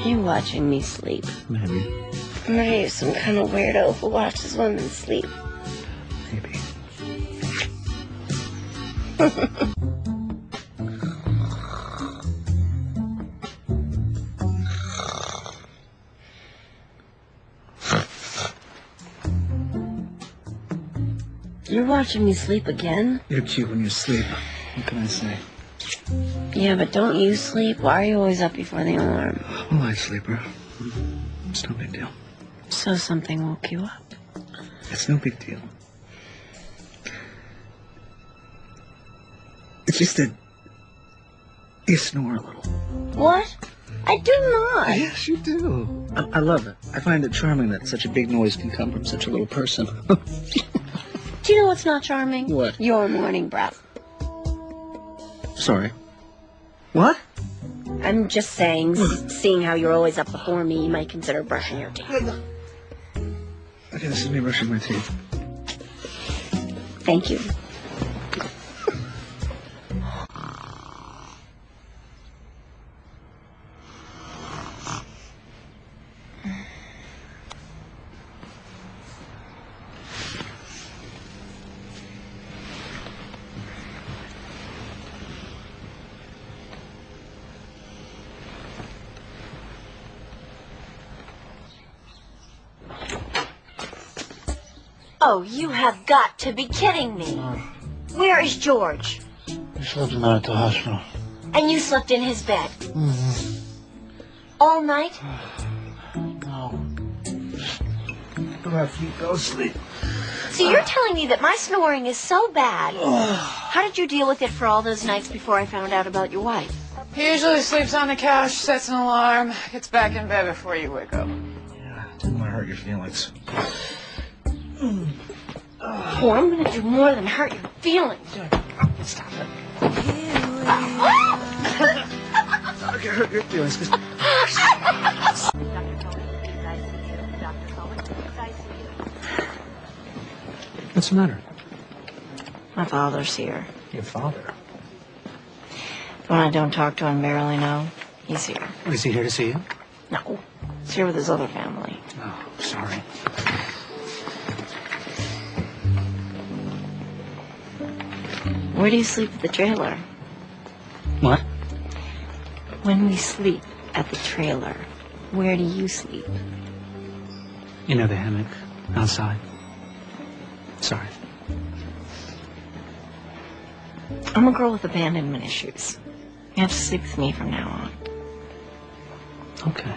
You watching me sleep? Maybe. Or are you some kind of weirdo who watches women sleep? Maybe. You're watching me sleep again? You're cute when you sleep. What can I say? Yeah, but don't you sleep? Why are you always up before the alarm? I'm a light sleeper. It's no big deal. So something woke you up. It's no big deal. It's just that you snore a little. What? I do not. Yes, you do. I love it. I find it charming that such a big noise can come from such a little person. Do you know what's not charming? What? Your morning breath. Sorry. What? I'm just saying, seeing how you're always up before me, you might consider brushing your teeth. Okay, this is me brushing my teeth. Thank you. Oh, you have got to be kidding me. Where is George? I slept the night at the hospital. And you slept in his bed? Mm-hmm. All night? No. Let me go sleep. So you're telling me that my snoring is so bad. How did you deal with it for all those nights before I found out about your wife? He usually sleeps on the couch, sets an alarm, gets back in bed before you wake up. Yeah, didn't want to hurt your feelings. Oh, I'm going to do more than hurt your feelings. Stop it. Not gonna hurt your feelings. What's the matter? My father's here. Your father? When I don't talk to him, barely know, he's here. Is he here to see you? No, he's here with his other family. Oh, sorry. Where do you sleep at the trailer? What? When we sleep at the trailer, where do you sleep? You know the hammock outside. Sorry. I'm a girl with abandonment issues. You have to sleep with me from now on. Okay.